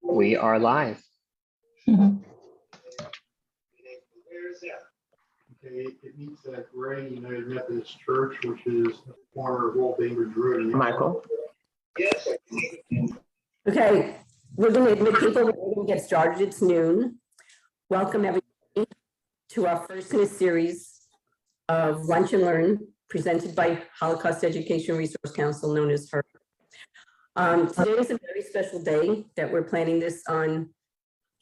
We are live. Mhm. Okay, it meets that gray United Methodist Church, which is the corner of Old Bainbridge Road. Michael? Yes. Okay, we're going to admit people. We're going to get started. It's noon. Welcome everybody to our first in a series of Lunch and Learn presented by Holocaust Education Resource Council, known as HERC. Today is a very special day that we're planning this on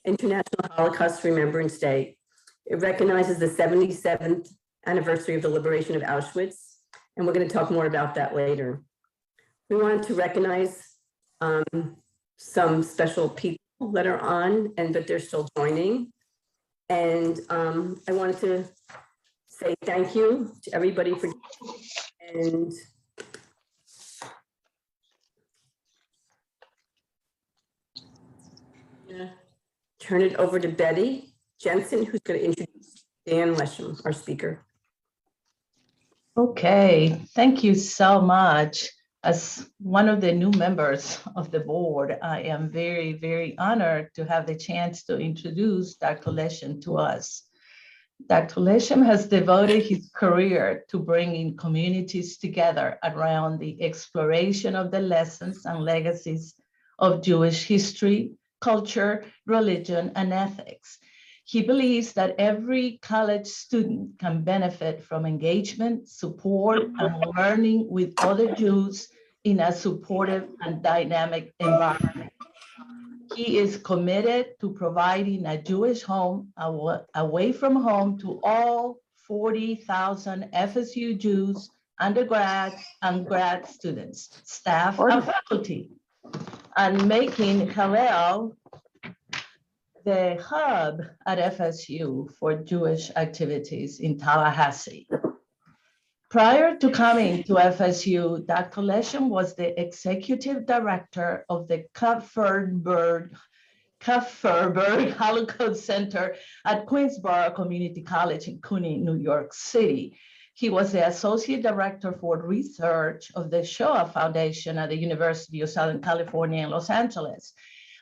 International Holocaust Remembrance Day. It recognizes the 77th anniversary of the liberation of Auschwitz, and we're going to talk more about that later. We wanted to recognize some special people that are on, but they're still joining. And I wanted to say thank you to everybody for, and turn it over to Betty Jensen, who's going to introduce Dan Leshem, our speaker. Okay, thank you so much. As one of the new members of the board, I am very, very honored to have the chance to introduce Dr. Leshem to us. Dr. Leshem has devoted his career to bringing communities together around the exploration of the lessons and legacies of Jewish history, culture, religion, and ethics. He believes that every college student can benefit from engagement, support, and learning with other Jews in a supportive and dynamic environment. He is committed to providing a Jewish home away from home to all 40,000 FSU Jews, undergrad and grad students, staff, and faculty, and making Hillel the hub at FSU for Jewish activities in Tallahassee. Prior to coming to FSU, Dr. Leshem was the executive director of the Kupferberg Holocaust Center at Queensborough Community College in Cooney, New York City. He was the associate director for research of the Shoah Foundation at the University of Southern California in Los Angeles,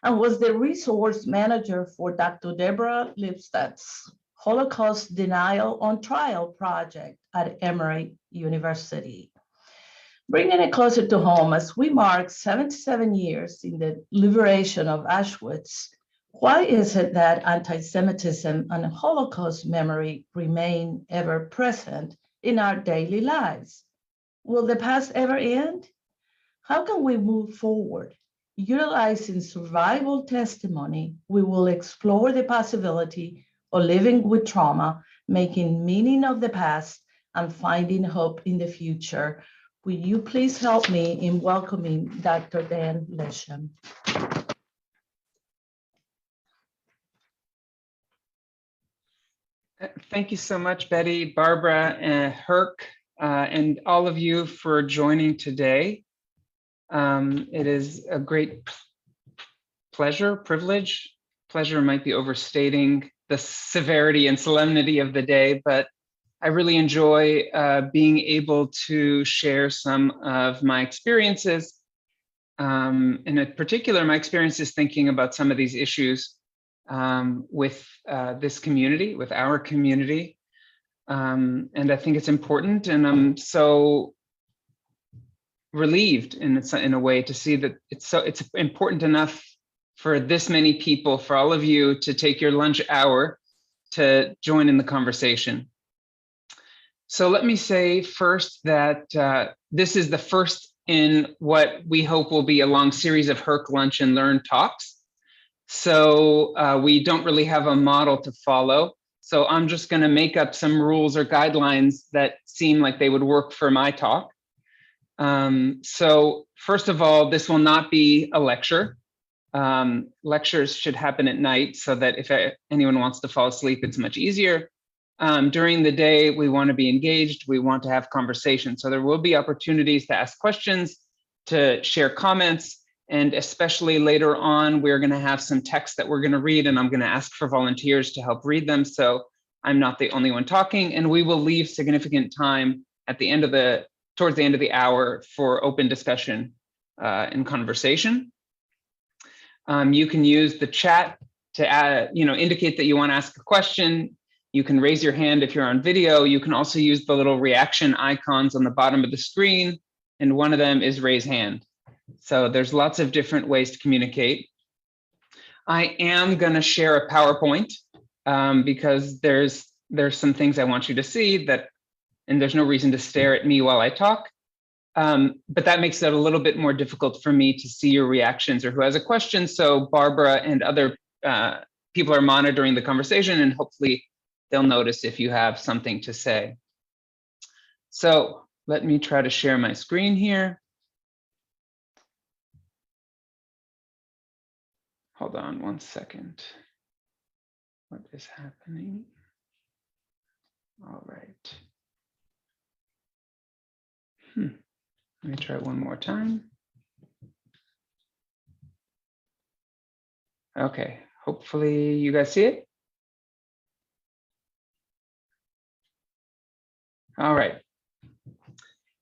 and was the resource manager for Dr. Deborah Lipstadt's Holocaust Denial on Trial project at Emory University. Bringing it closer to home, as we mark 77 years in the liberation of Auschwitz, why is it that anti-Semitism and Holocaust memory remain ever present in our daily lives? Will the past ever end? How can we move forward? Utilizing survival testimony, we will explore the possibility of living with trauma, making meaning of the past, and finding hope in the future. Will you please help me in welcoming Dr. Dan Leshem? Thank you so much, Betty, Barbara, and Herc, and all of you for joining today. It is a great privilege. Pleasure might be overstating the severity and solemnity of the day, but I really enjoy being able to share some of my experiences. In particular, my experiences thinking about some of these issues with this community, with our community. And I think it's important, and I'm so relieved in a way to see that it's important enough for this many people, for all of you to take your lunch hour to join in the conversation. So let me say first that this is the first in what we hope will be a long series of HERC Lunch and Learn talks. So we don't really have a model to follow. So I'm just going to make up some rules or guidelines that seem like they would work for my talk. So first of all, this will not be a lecture. Lectures should happen at night so that if anyone wants to fall asleep, it's much easier. During the day, we want to be engaged. We want to have conversations. So there will be opportunities to ask questions, to share comments, and especially later on, we're going to have some text that we're going to read, and I'm going to ask for volunteers to help read them. So I'm not the only one talking, and we will leave significant time at the end of the towards the end of the hour for open discussion and conversation. You can use the chat to indicate that you want to ask a question. You can raise your hand if you're on video. You can also use the little reaction icons on the bottom of the screen, and one of them is raise hand. So there's lots of different ways to communicate. I am going to share a PowerPoint because there's some things I want you to see that, and there's no reason to stare at me while I talk. But that makes it a little bit more difficult for me to see your reactions or who has a question. So Barbara and other people are monitoring the conversation, and hopefully they'll notice if you have something to say. So let me try to share my screen here. Hold on one second. What is happening? All right. Let me try one more time. Okay, hopefully you guys see it. All right.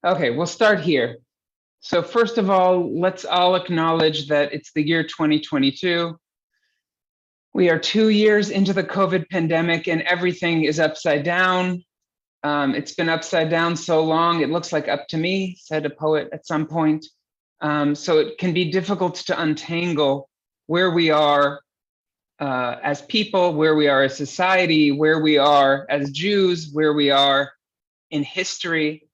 Okay, we'll start here. So first of all, let's all acknowledge that it's the year 2022. We are 2 years into the COVID pandemic and everything is upside down. It's been upside down so long, it looks like up to me, said a poet at some point. So it can be difficult to untangle where we are as people, where we are as society, where we are as Jews, where we are in history.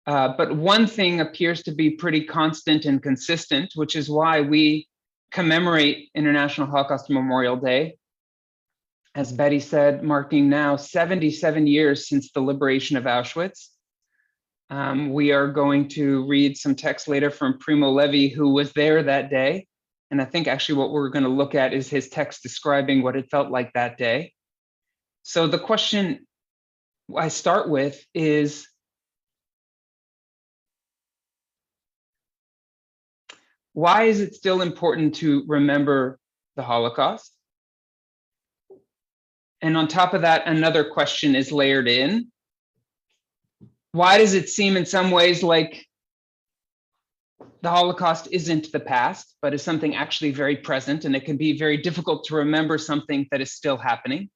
But one thing appears to be pretty constant and consistent, which is why we commemorate International Holocaust Memorial Day. As Betty said, marking now 77 years since the liberation of Auschwitz. We are going to read some text later from Primo Levi, who was there that day. And I think actually what we're going to look at is his text describing what it felt like that day. So the question I start with is, why is it still important to remember the Holocaust? And on top of that, another question is layered in. Why does it seem in some ways like the Holocaust isn't the past, but is something actually very present, and it can be very difficult to remember something that is still happening?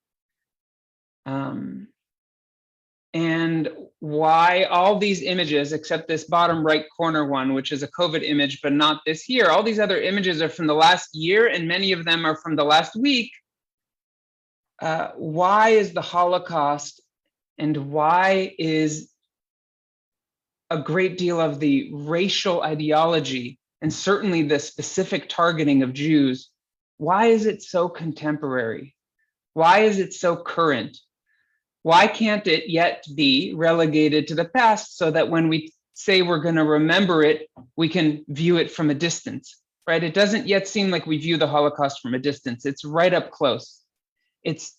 And why all these images, except this bottom right corner one, which is a COVID image, but not this here, all these other images are from the last year, and many of them are from the last week. Why is the Holocaust, and why is a great deal of the racial ideology, and certainly the specific targeting of Jews, why is it so contemporary? Why is it so current? Why can't it yet be relegated to the past so that when we say we're going to remember it, we can view it from a distance, right? It doesn't yet seem like we view the Holocaust from a distance. It's right up close. It's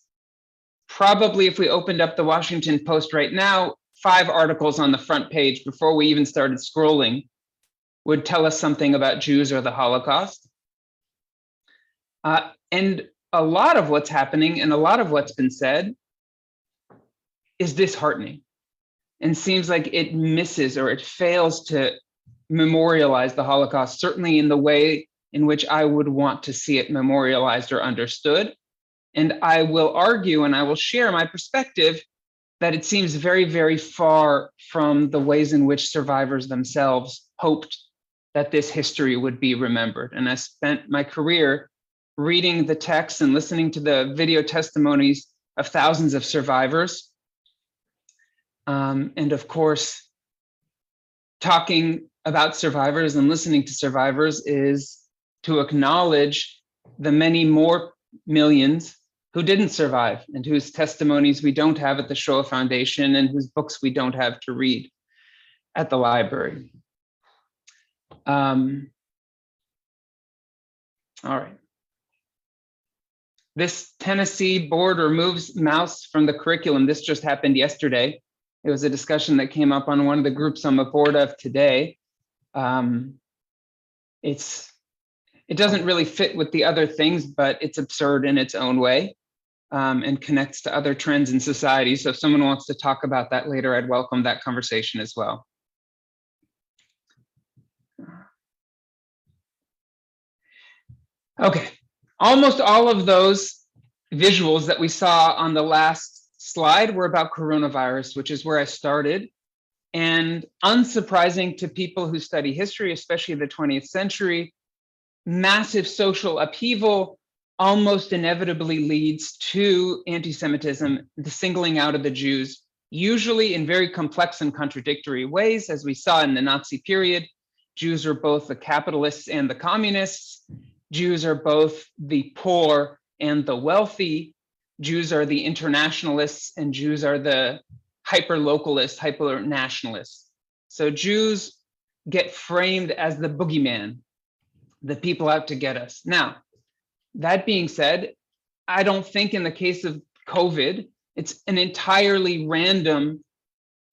probably, if we opened up the Washington Post right now, 5 articles on the front page before we even started scrolling would tell us something about Jews or the Holocaust. And a lot of what's happening and a lot of what's been said is disheartening and seems like it misses or it fails to memorialize the Holocaust, certainly in the way in which I would want to see it memorialized or understood. And I will argue and I will share my perspective that it seems very, very far from the ways in which survivors themselves hoped that this history would be remembered. And I spent my career reading the texts and listening to the video testimonies of thousands of survivors. And of course, talking about survivors and listening to survivors is to acknowledge the many more millions who didn't survive and whose testimonies we don't have at the Shoah Foundation and whose books we don't have to read at the library. All right. This Tennessee board removes mouse from the curriculum. This just happened yesterday. It was a discussion that came up on one of the groups I'm a board of today. It doesn't really fit with the other things, but it's absurd in its own way and connects to other trends in society. So if someone wants to talk about that later, I'd welcome that conversation as well. Okay, almost all of those visuals that we saw on the last slide were about coronavirus, which is where I started. And unsurprising to people who study history, especially the 20th century, massive social upheaval almost inevitably leads to anti-Semitism, the singling out of the Jews, usually in very complex and contradictory ways, as we saw in the Nazi period. Jews are both the capitalists and the communists. Jews are both the poor and the wealthy. Jews are the internationalists, and Jews are the hyper-localists, hyper-nationalists. So Jews get framed as the boogeyman, the people out to get us. Now, that being said, I don't think in the case of COVID, it's an entirely random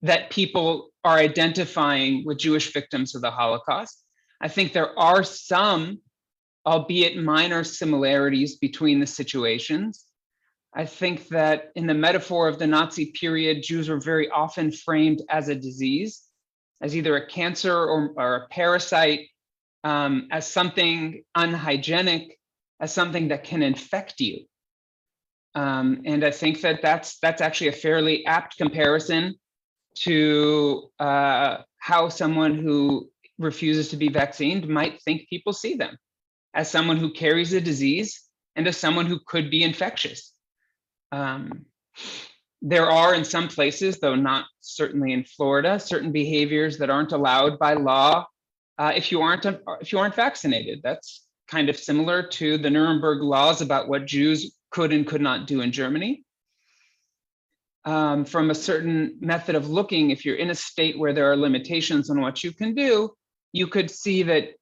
that people are identifying with Jewish victims of the Holocaust. I think there are some, albeit minor, similarities between the situations. I think that in the metaphor of the Nazi period, Jews were very often framed as a disease, as either a cancer or a parasite, as something unhygienic, as something that can infect you. And I think that that's actually a fairly apt comparison to how someone who refuses to be vaccinated might think people see them, as someone who carries a disease and as someone who could be infectious. There are in some places, though not certainly in Florida, certain behaviors that aren't allowed by law if you aren't vaccinated. That's kind of similar to the Nuremberg laws about what Jews could and could not do in Germany. From a certain method of looking, if you're in a state where there are limitations on what you can do, you could see that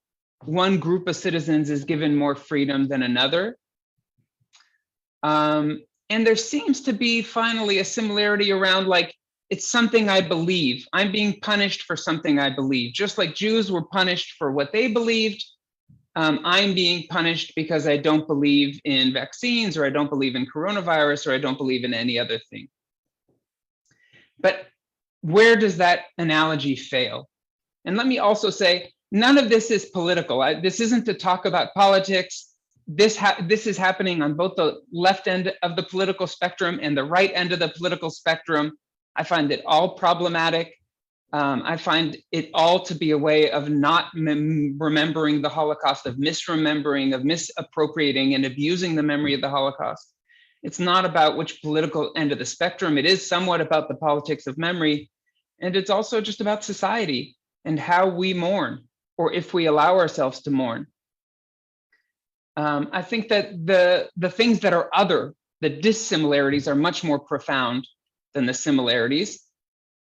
one group of citizens is given more freedom than another. And there seems to be finally a similarity around, like, it's something I believe. I'm being punished for something I believe. Just like Jews were punished for what they believed, I'm being punished because I don't believe in vaccines, or I don't believe in coronavirus, or I don't believe in any other thing. But where does that analogy fail? And let me also say, none of this is political. This isn't to talk about politics. This is happening on both the left end of the political spectrum and the right end of the political spectrum. I find it all problematic. I find it all to be a way of not remembering the Holocaust, of misremembering, of misappropriating and abusing the memory of the Holocaust. It's not about which political end of the spectrum. It is somewhat about the politics of memory. And it's also just about society and how we mourn, or if we allow ourselves to mourn. I think that the things that are other, the dissimilarities, are much more profound than the similarities,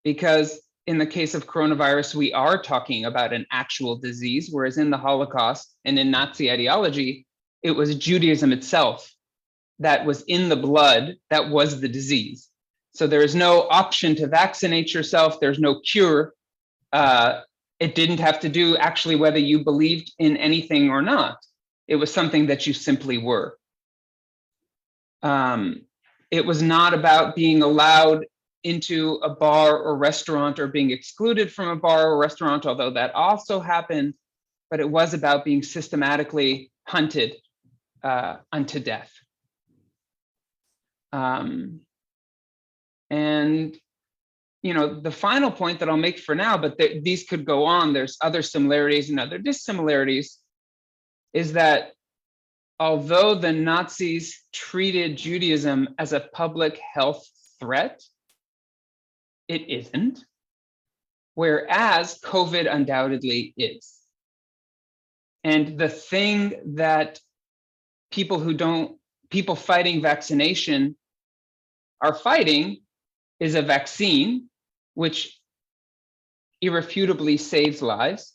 because in the case of coronavirus, we are talking about an actual disease, whereas in the Holocaust and in Nazi ideology, it was Judaism itself that was in the blood that was the disease. So there is no option to vaccinate yourself. There's no cure. It didn't have to do actually whether you believed in anything or not. It was something that you simply were. It was not about being allowed into a bar or restaurant or being excluded from a bar or restaurant, although that also happened, but it was about being systematically hunted unto death. And, you know, the final point that I'll make for now, but these could go on, there's other similarities and other dissimilarities, is that although the Nazis treated Judaism as a public health threat, it isn't, whereas COVID undoubtedly is. And the thing that people fighting vaccination are fighting is a vaccine, which irrefutably saves lives.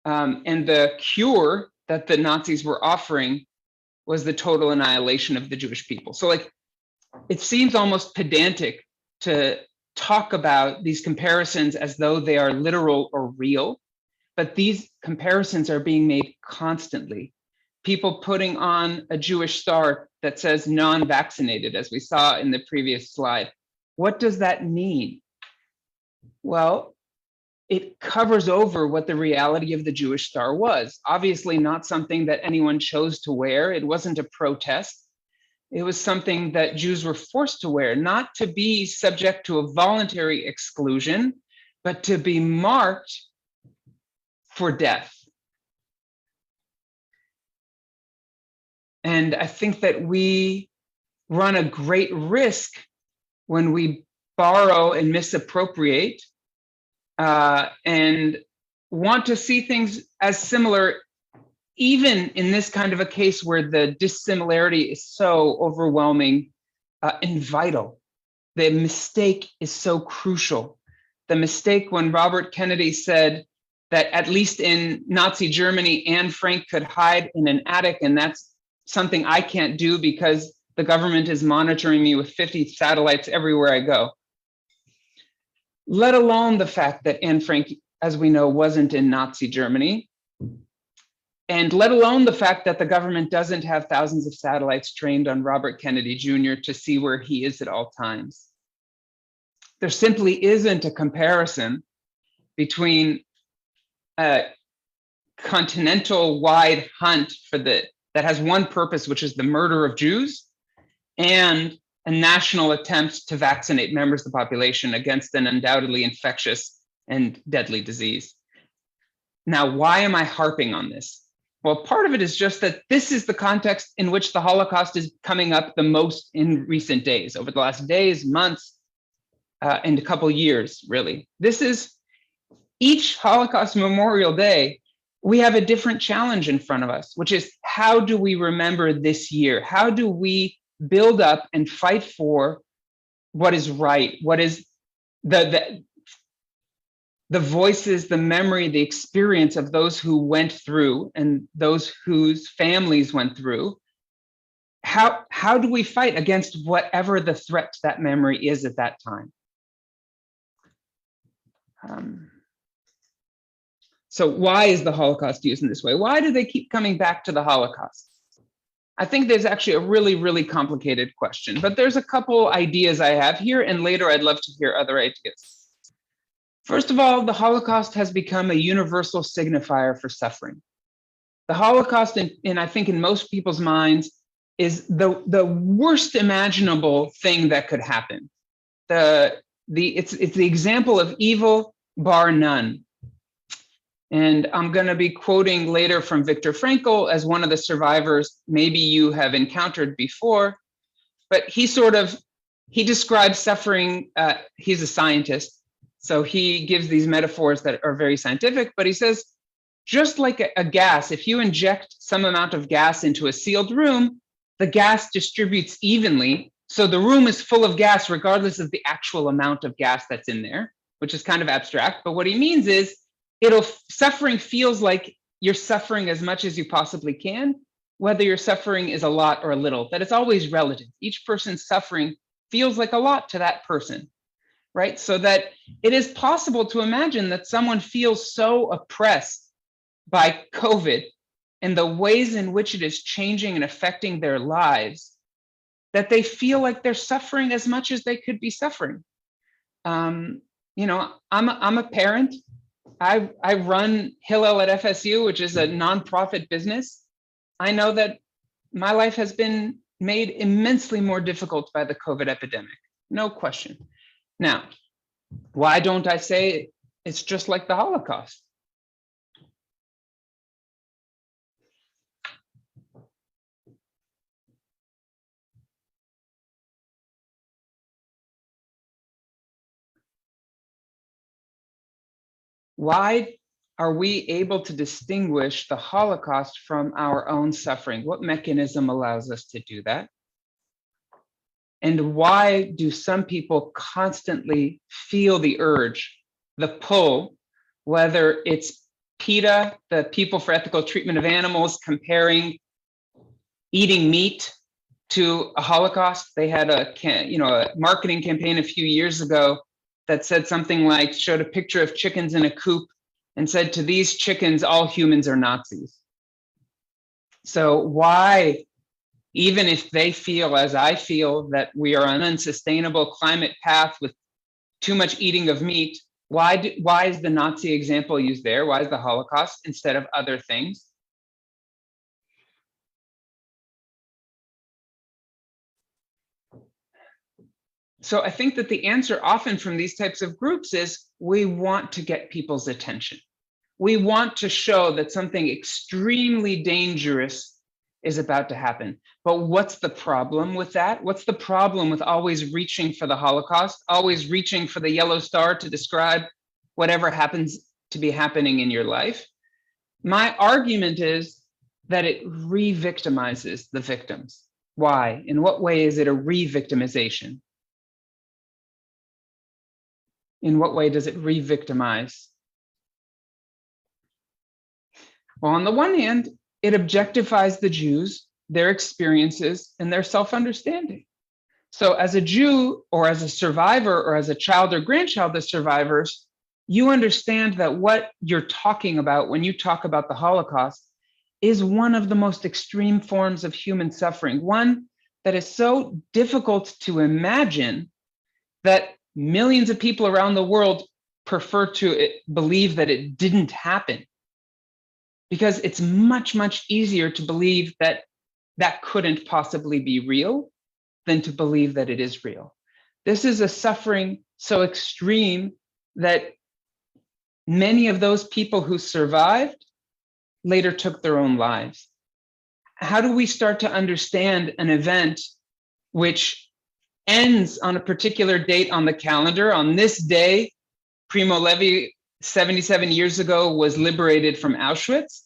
And the cure that the Nazis were offering was the total annihilation of the Jewish people. So, like, it seems almost pedantic to talk about these comparisons as though they are literal or real, but these comparisons are being made constantly. People putting on a Jewish star that says non-vaccinated, as we saw in the previous slide. What does that mean? Well, it covers over what the reality of the Jewish star was. Obviously not something that anyone chose to wear. It wasn't a protest. It was something that Jews were forced to wear, not to be subject to a voluntary exclusion, but to be marked for death. And I think that we run a great risk when we borrow and misappropriate and want to see things as similar, even in this kind of a case where the dissimilarity is so overwhelming and vital. The mistake is so crucial. The mistake when Robert Kennedy said that at least in Nazi Germany, Anne Frank could hide in an attic, and that's something I can't do because the government is monitoring me with 50 satellites everywhere I go. Let alone the fact that Anne Frank, as we know, wasn't in Nazi Germany. And let alone the fact that the government doesn't have thousands of satellites trained on Robert Kennedy Jr. to see where he is at all times. There simply isn't a comparison between a continental-wide hunt that has one purpose, which is the murder of Jews, and a national attempt to vaccinate members of the population against an undoubtedly infectious and deadly disease. Now, why am I harping on this? Well, part of it is just that this is the context in which the Holocaust is coming up the most in recent days, over the last days, months, and a couple years, really. This is each Holocaust Memorial Day, we have a different challenge in front of us, which is how do we remember this year? How do we build up and fight for what is right? What is the voices, the memory, the experience of those who went through and those whose families went through? How do we fight against whatever the threat to that memory is at that time? So why is the Holocaust used in this way? Why do they keep coming back to the Holocaust? I think there's actually a really, really complicated question, but there's a couple ideas I have here, and later I'd love to hear other ideas. First of all, the Holocaust has become a universal signifier for suffering. The Holocaust, and I think in most people's minds, is the worst imaginable thing that could happen. It's the example of evil bar none. And I'm going to be quoting later from Viktor Frankl as one of the survivors maybe you have encountered before, but he describes suffering. He's a scientist, so he gives these metaphors that are very scientific, but he says, just like a gas, if you inject some amount of gas into a sealed room, the gas distributes evenly, so the room is full of gas regardless of the actual amount of gas that's in there, which is kind of abstract, but what he means is, suffering feels like you're suffering as much as you possibly can, whether your suffering is a lot or a little, that it's always relative. Each person's suffering feels like a lot to that person, right? So that it is possible to imagine that someone feels so oppressed by COVID and the ways in which it is changing and affecting their lives, that they feel like they're suffering as much as they could be suffering. I'm a parent. I run Hillel at FSU, which is a nonprofit business. I know that my life has been made immensely more difficult by the COVID epidemic, no question. Now, why don't I say it's just like the Holocaust? Why are we able to distinguish the Holocaust from our own suffering? What mechanism allows us to do that? And why do some people constantly feel the urge, the pull, whether it's PETA, the People for Ethical Treatment of Animals, comparing eating meat to a Holocaust? They had a marketing campaign a few years ago that said something like, showed a picture of chickens in a coop and said, to these chickens, all humans are Nazis. So why, even if they feel, as I feel, that we are on an unsustainable climate path with too much eating of meat, Why is the Nazi example used there? Why is the Holocaust instead of other things? So I think that the answer often from these types of groups is we want to get people's attention. We want to show that something extremely dangerous is about to happen. But what's the problem with that? What's the problem with always reaching for the Holocaust, always reaching for the yellow star to describe whatever happens to be happening in your life? My argument is that it re-victimizes the victims. Why? In what way is it a re-victimization? In what way does it re-victimize? Well, on the one hand, it objectifies the Jews, their experiences, and their self-understanding. So as a Jew, or as a survivor, or as a child or grandchild of survivors, you understand that what you're talking about when you talk about the Holocaust is one of the most extreme forms of human suffering, one that is so difficult to imagine that millions of people around the world prefer to believe that it didn't happen, because it's much, much easier to believe that that couldn't possibly be real than to believe that it is real. This is a suffering so extreme that many of those people who survived later took their own lives. How do we start to understand an event which ends on a particular date on the calendar? On this day, Primo Levi, 77 years ago, was liberated from Auschwitz,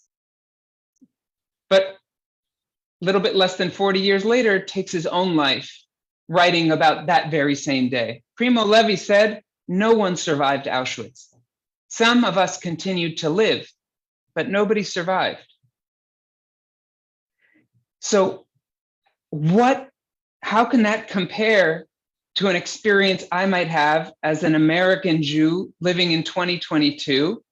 but a little bit less than 40 years later, takes his own life, writing about that very same day. Primo Levi said, "No one survived Auschwitz. Some of us continued to live, but nobody survived." So how can that compare to an experience I might have as an American Jew living in 2022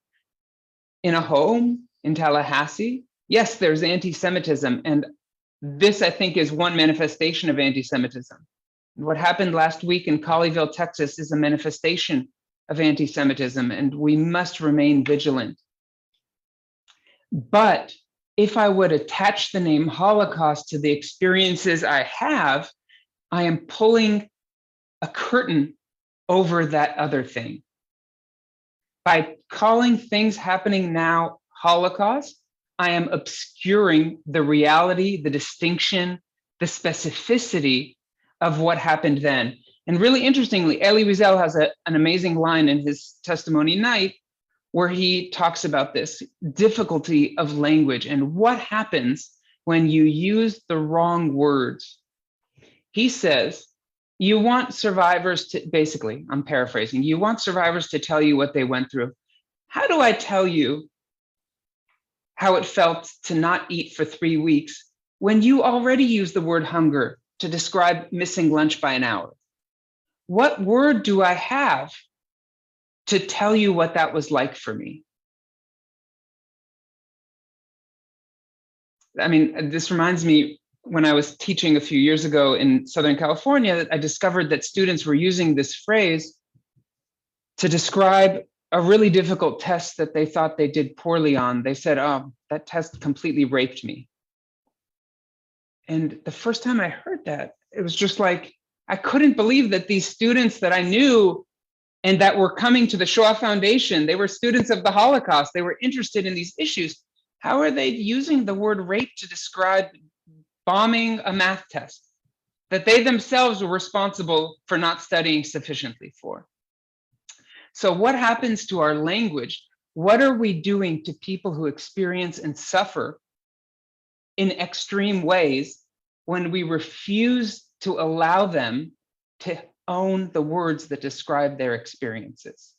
in a home in Tallahassee? Yes, there's anti-Semitism, and this, I think, is one manifestation of anti-Semitism. What happened last week in Colleyville, Texas, is a manifestation of anti-Semitism, and we must remain vigilant. But if I would attach the name Holocaust to the experiences I have, I am pulling a curtain over that other thing. By calling things happening now Holocaust, I am obscuring the reality, the distinction, the specificity of what happened then. And really interestingly, Elie Wiesel has an amazing line in his testimony night where he talks about this difficulty of language and what happens when you use the wrong words. He says, you want survivors to, basically, I'm paraphrasing, you want survivors to tell you what they went through. How do I tell you how it felt to not eat for 3 weeks when you already used the word hunger to describe missing lunch by an hour? What word do I have to tell you what that was like for me? I mean, this reminds me, when I was teaching a few years ago in Southern California, I discovered that students were using this phrase to describe a really difficult test that they thought they did poorly on. They said, "Oh, that test completely raped me." And the first time I heard that, it was just like, I couldn't believe that these students that I knew and that were coming to the Shoah Foundation, they were students of the Holocaust, they were interested in these issues. How are they using the word rape to describe bombing a math test that they themselves were responsible for not studying sufficiently for? So what happens to our language? What are we doing to people who experience and suffer in extreme ways when we refuse to allow them to own the words that describe their experiences?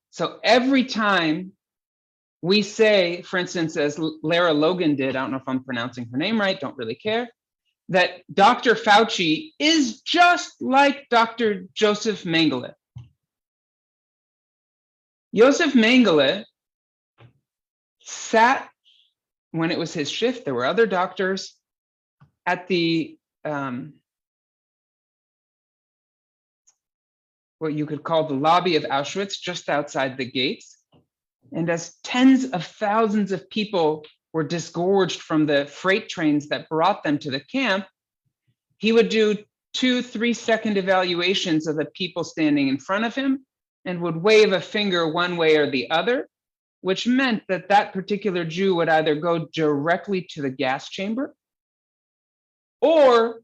So every time we say, for instance, as Lara Logan did, I don't know if I'm pronouncing her name right, don't really care, that Dr. Fauci is just like Dr. Joseph Mengele. Joseph Mengele sat, when it was his shift, there were other doctors at the what you could call the lobby of Auschwitz, just outside the gates. And as tens of thousands of people were disgorged from the freight trains that brought them to the camp, he would do 2-3 second evaluations of the people standing in front of him and would wave a finger one way or the other, which meant that that particular Jew would either go directly to the gas chamber or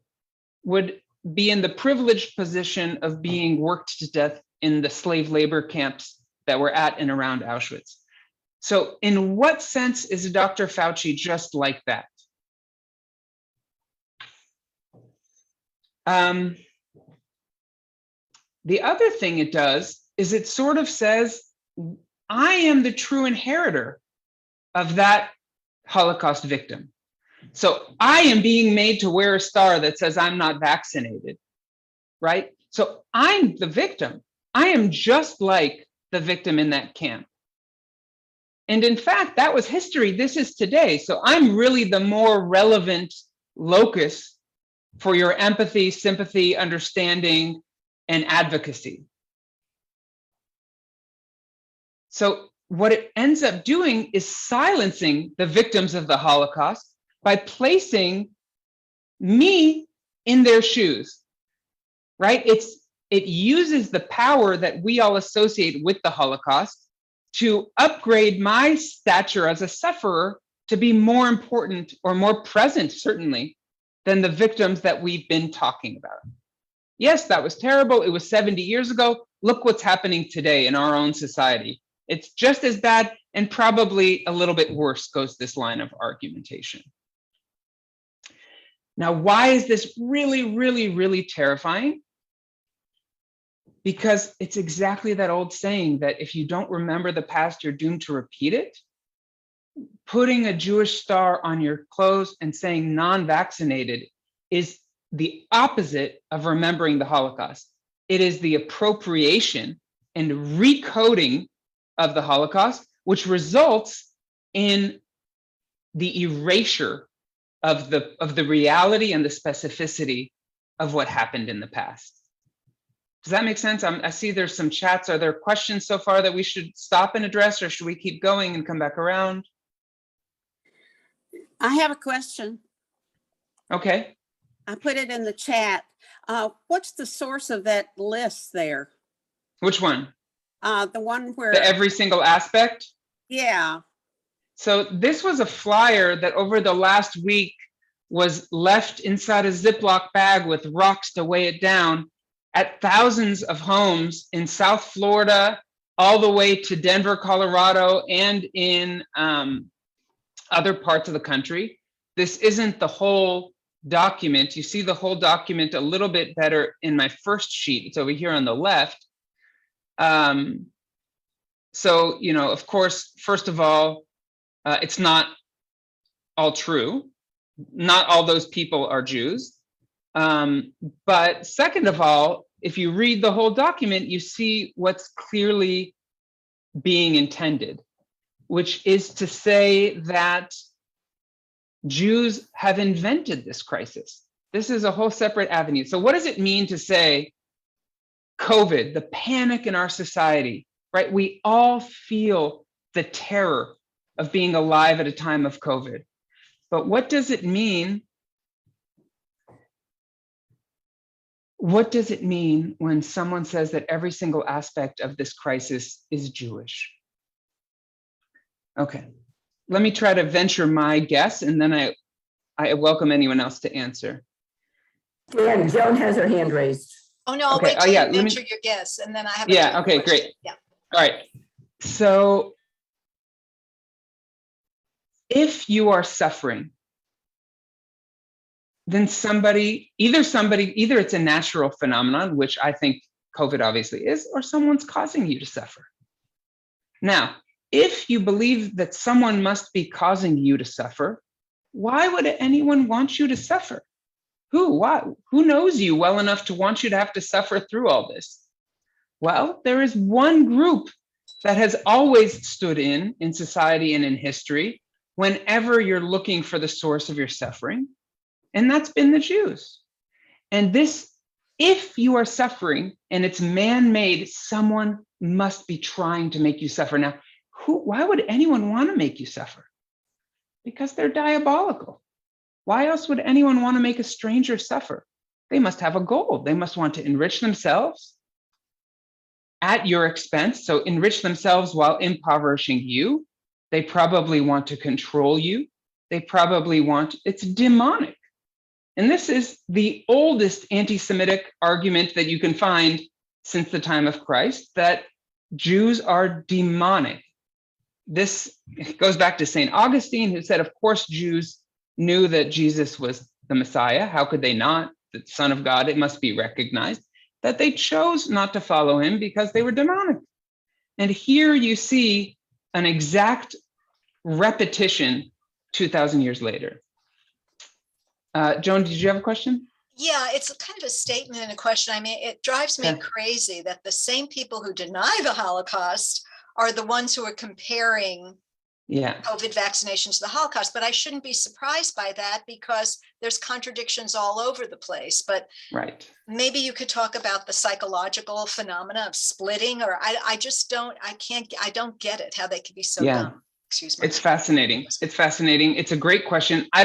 would be in the privileged position of being worked to death in the slave labor camps that were at and around Auschwitz. So in what sense is Dr. Fauci just like that? The other thing it does is it sort of says, I am the true inheritor of that Holocaust victim. So I am being made to wear a star that says I'm not vaccinated, right? So I'm the victim. I am just like the victim in that camp. And in fact, that was history. This is today. So I'm really the more relevant locus for your empathy, sympathy, understanding, and advocacy. So what it ends up doing is silencing the victims of the Holocaust by placing me in their shoes, right? It uses the power that we all associate with the Holocaust to upgrade my stature as a sufferer to be more important or more present, certainly, than the victims that we've been talking about. Yes, that was terrible. It was 70 years ago. Look what's happening today in our own society. It's just as bad and probably a little bit worse, goes this line of argumentation. Now, why is this really, really, really terrifying? Because it's exactly that old saying that if you don't remember the past, you're doomed to repeat it. Putting a Jewish star on your clothes and saying non-vaccinated is the opposite of remembering the Holocaust. It is the appropriation and recoding of the Holocaust, which results in the erasure of the reality and the specificity of what happened in the past. Does that make sense? I see there's some chats. Are there questions so far that we should stop and address, or should we keep going and come back around? I have a question. Okay. I put it in the chat. What's the source of that list there? Which one? The one where, The every single aspect? yeah. So this was a flyer that over the last week was left inside a Ziploc bag with rocks to weigh it down at thousands of homes in South Florida, all the way to Denver, Colorado, and in other parts of the country. This isn't the whole document. You see the whole document a little bit better in my first sheet. It's over here on the left. So, you know, of course, first of all, it's not all true. Not all those people are Jews. But second of all, if you read the whole document, you see what's clearly being intended, which is to say that Jews have invented this crisis. This is a whole separate avenue. So what does it mean to say COVID, the panic in our society, right? We all feel the terror of being alive at a time of COVID. But what does it mean? What does it mean when someone says that every single aspect of this crisis is Jewish? Okay, let me try to venture my guess, and then I welcome anyone else to answer. And Joan has her hand raised. Oh, no, I'll Okay, wait till yeah, you let me- venture your guess, and then I have. Yeah, another okay, question. great. Yeah. All right, so if you are suffering, then either it's a natural phenomenon, which I think COVID obviously is, or someone's causing you to suffer. Now, if you believe that someone must be causing you to suffer, why would anyone want you to suffer? Who? Why? Who knows you well enough to want you to have to suffer through all this? Well, there is one group that has always stood in society and in history whenever you're looking for the source of your suffering, and that's been the Jews. And this if you are suffering and it's man-made, someone must be trying to make you suffer. Now, why would anyone want to make you suffer? Because they're diabolical. Why else would anyone want to make a stranger suffer? They must have a goal. They must want to enrich themselves at your expense. So enrich themselves while impoverishing you. They probably want to control you. They probably want, it's demonic. And this is the oldest anti-Semitic argument that you can find since the time of Christ, that Jews are demonic. This goes back to St. Augustine, who said, of course, Jews knew that Jesus was the Messiah. How could they not? The Son of God, it must be recognized. That they chose not to follow him because they were demonic. And here you see an exact repetition 2,000 years later. Joan, did you have a question? Yeah, it's a kind of a statement and a question. I mean, it drives me Okay. crazy that the same people who deny the Holocaust are the ones who are comparing Yeah, COVID vaccinations to the Holocaust. But I shouldn't be surprised by that because there's contradictions all over the place. But right. maybe you could talk about the psychological phenomena of splitting, or I just don't, I don't get it, how they could be so Yeah. dumb. Excuse me. It's fascinating. It's fascinating. It's a great question. I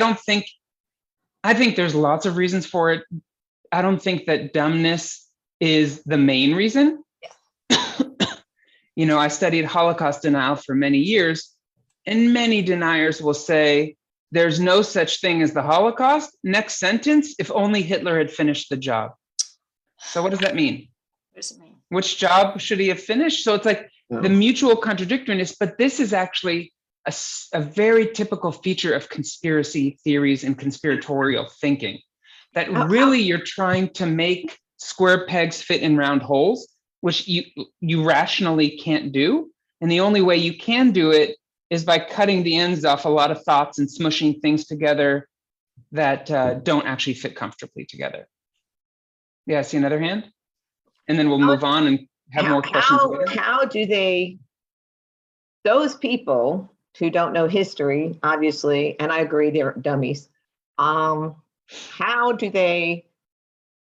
think there's lots of reasons for it. I don't think that dumbness is the main reason. You know, I studied Holocaust denial for many years, and many deniers will say, there's no such thing as the Holocaust. Next sentence, if only Hitler had finished the job. So what does that mean? What does it mean? Which job should he have finished? So it's like the mutual contradictoriness, but this is actually a very typical feature of conspiracy theories and conspiratorial thinking, that really you're trying to make square pegs fit in round holes, which you rationally can't do. And the only way you can do it is by cutting the ends off a lot of thoughts and smushing things together that don't actually fit comfortably together. Yeah, I see another hand. And then we'll move on and have more questions later. How do they, those people who don't know history, obviously, and I agree they're dummies, how do they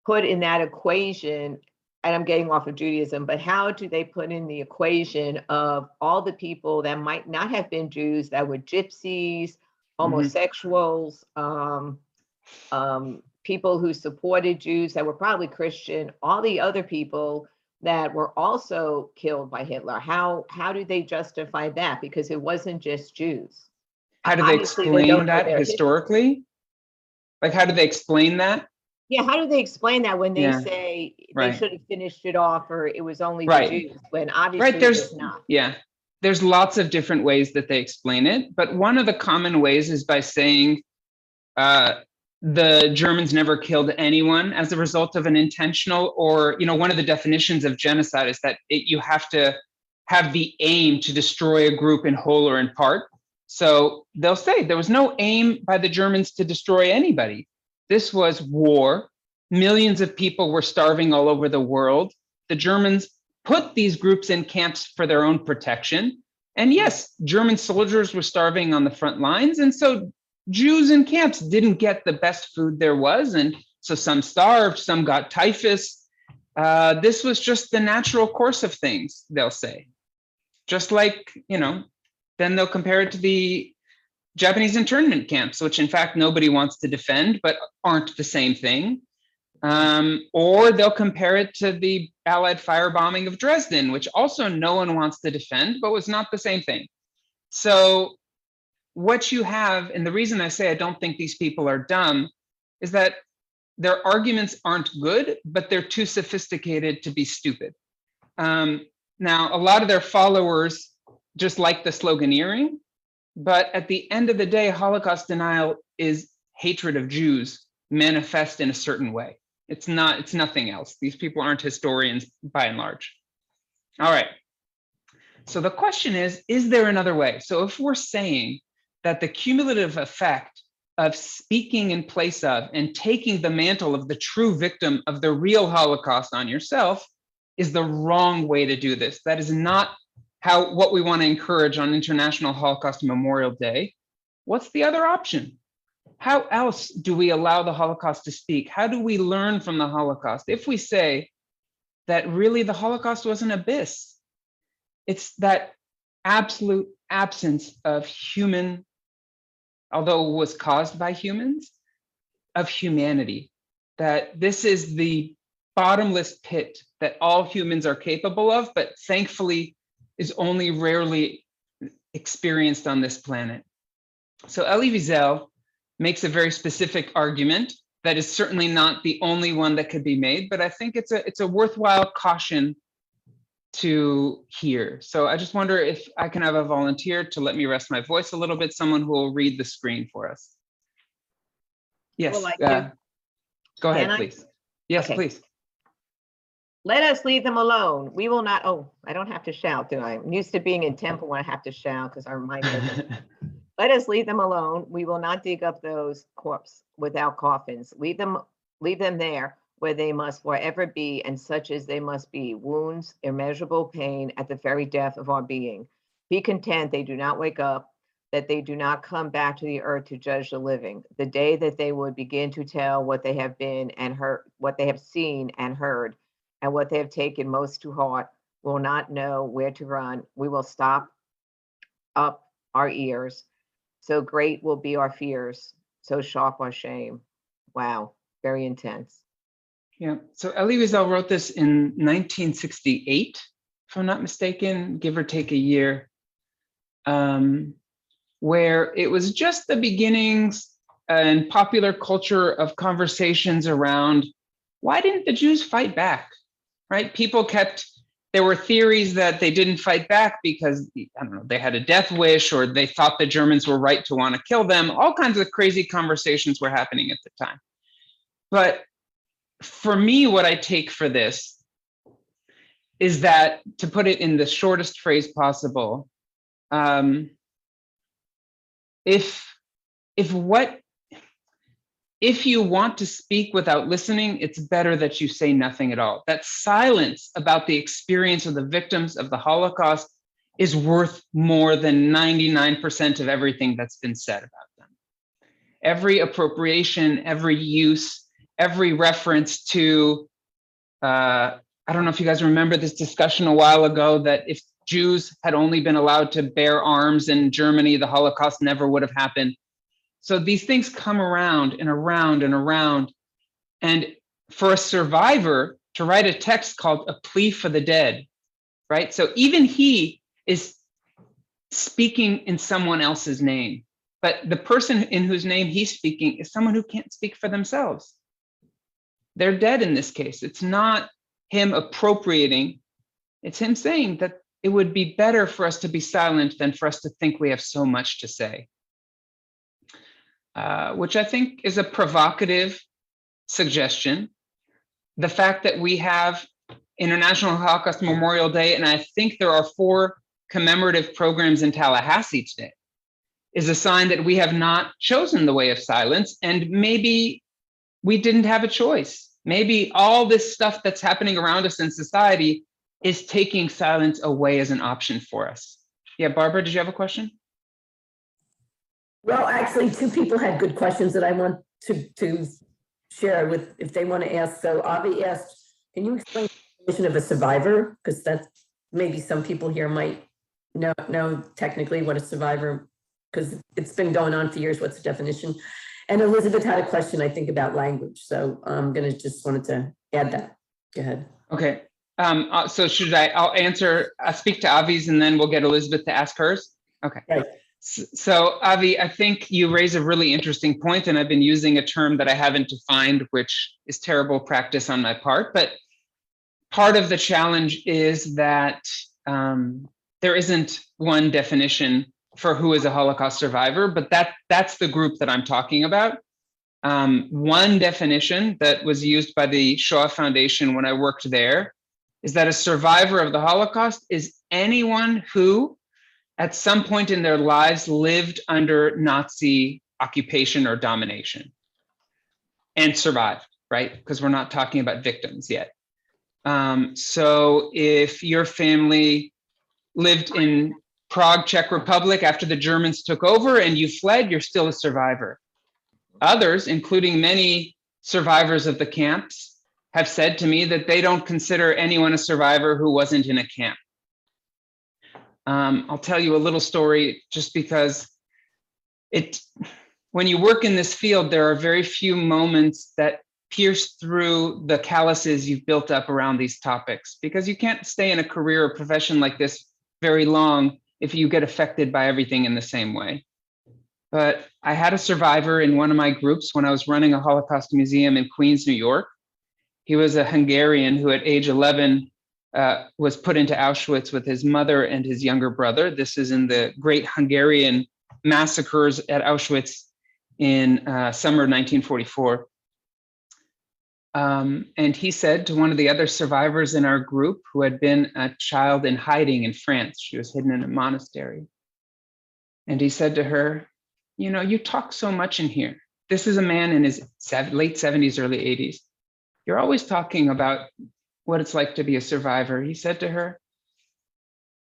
put in that equation, and I'm getting off of Judaism, but how do they put in the equation of all the people that might not have been Jews, that were gypsies, homosexuals, people who supported Jews that were probably Christian, all the other people that were also killed by Hitler? How do they justify that? Because it wasn't just Jews. How do they Obviously, explain don't know that their history. historically? Like, how do they explain that? Yeah, how do they explain that when they Yeah, say right. they should have finished it off, or it was only Right. the Jews, when obviously Right, there's it's not? yeah, there's lots of different ways that they explain it, but one of the common ways is by saying the Germans never killed anyone as a result of an intentional, or, you know, one of the definitions of genocide is that you have to have the aim to destroy a group in whole or in part. So they'll say there was no aim by the Germans to destroy anybody. This was war. Millions of people were starving all over the world. The Germans put these groups in camps for their own protection. And yes, German soldiers were starving on the front lines. And so Jews in camps didn't get the best food there was. And so some starved, some got typhus. This was just the natural course of things, they'll say. Just like, you know, then they'll compare it to the Japanese internment camps, which in fact nobody wants to defend, but aren't the same thing. Or they'll compare it to the Allied firebombing of Dresden, which also no one wants to defend, but was not the same thing. So what you have, and the reason I say I don't think these people are dumb, is that their arguments aren't good, but they're too sophisticated to be stupid. Now, a lot of their followers just like the sloganeering, but at the end of the day, Holocaust denial is hatred of Jews manifest in a certain way. It's nothing else. These people aren't historians by and large. All right. So the question is there another way? So if we're saying that the cumulative effect of speaking in place of and taking the mantle of the true victim of the real Holocaust on yourself is the wrong way to do this, that is not what we want to encourage on International Holocaust Memorial Day, what's the other option? how else do we allow the Holocaust to speak? How do we learn from the Holocaust? If we say that really the Holocaust was an abyss, it's that absolute absence of human, although it was caused by humans, of humanity, that this is the bottomless pit that all humans are capable of, but thankfully is only rarely experienced on this planet. So Elie Wiesel makes a very specific argument that is certainly not the only one that could be made, but I think it's a worthwhile caution to hear. So I just wonder if I can have a volunteer to let me rest my voice a little bit, someone who will read the screen for us. Yes, Will I do- go ahead, Can I? please. Yes, Okay. please. Let us leave them alone. We will not, oh, I don't have to shout, do I? I'm used to being in temple when I have to shout because our mic doesn't. Let us leave them alone. We will not dig up those corpses without coffins. Leave them there where they must forever be, and such as they must be, wounds, immeasurable pain at the very death of our being. Be content they do not wake up, that they do not come back to the earth to judge the living. The day that they would begin to tell what they have been and heard, what they have seen and heard, and what they have taken most to heart, will not know where to run. We will stop up our ears. So great will be our fears, so sharp our shame. Wow, very intense. Yeah, so Elie Wiesel wrote this in 1968, if I'm not mistaken, give or take a year, where it was just the beginnings and popular culture of conversations around why didn't the Jews fight back, right? There were theories that they didn't fight back because, I don't know, they had a death wish or they thought the Germans were right to want to kill them. All kinds of crazy conversations were happening at the time. But for me, what I take for this is that, to put it in the shortest phrase possible, if you want to speak without listening, it's better that you say nothing at all. That silence about the experience of the victims of the Holocaust is worth more than 99% of everything that's been said about them. Every appropriation, every use, every reference to, I don't know if you guys remember this discussion a while ago, that if Jews had only been allowed to bear arms in Germany, the Holocaust never would have happened. So these things come around and around and around. And for a survivor to write a text called A Plea for the Dead, right? So even he is speaking in someone else's name, but the person in whose name he's speaking is someone who can't speak for themselves. They're dead in this case. It's not him appropriating, it's him saying that it would be better for us to be silent than for us to think we have so much to say. Which I think is a provocative suggestion. The fact that we have International Holocaust Memorial Day, and I think there are 4 commemorative programs in Tallahassee today, is a sign that we have not chosen the way of silence, and maybe we didn't have a choice. Maybe all this stuff that's happening around us in society is taking silence away as an option for us. Yeah, Barbara, did you have a question? Well, actually, 2 people had good questions that I want to share with, if they want to ask. So Avi asked, can you explain the definition of a survivor? Because that's, maybe some people here might know technically what a survivor, because it's been going on for years, what's the definition? And Elizabeth had a question, I think, about language. So I'm gonna just wanted to add that. Go ahead. Okay, so I'll speak to Avi's and then we'll get Elizabeth to ask hers. Okay. Right. So Avi, I think you raise a really interesting point, and I've been using a term that I haven't defined, which is terrible practice on my part. But part of the challenge is that there isn't one definition for who is a Holocaust survivor, but that's the group that I'm talking about. One definition that was used by the Shoah Foundation when I worked there is that a survivor of the Holocaust is anyone who at some point in their lives lived under Nazi occupation or domination and survived, right? Because we're not talking about victims yet. So if your family lived in Prague, Czech Republic after the Germans took over and you fled, you're still a survivor. Others, including many survivors of the camps, have said to me that they don't consider anyone a survivor who wasn't in a camp. I'll tell you a little story just because when you work in this field, there are very few moments that pierce through the calluses you've built up around these topics, because you can't stay in a career or profession like this very long if you get affected by everything in the same way. But I had a survivor in one of my groups when I was running a Holocaust museum in Queens, New York. He was a Hungarian who at age 11 was put into Auschwitz with his mother and his younger brother. This is in the Great Hungarian Massacres at Auschwitz in summer 1944. And he said to one of the other survivors in our group, who had been a child in hiding in France, she was hidden in a monastery. And he said to her, you know, you talk so much in here. This is a man in his late 70s, early 80s. You're always talking about what it's like to be a survivor. He said to her,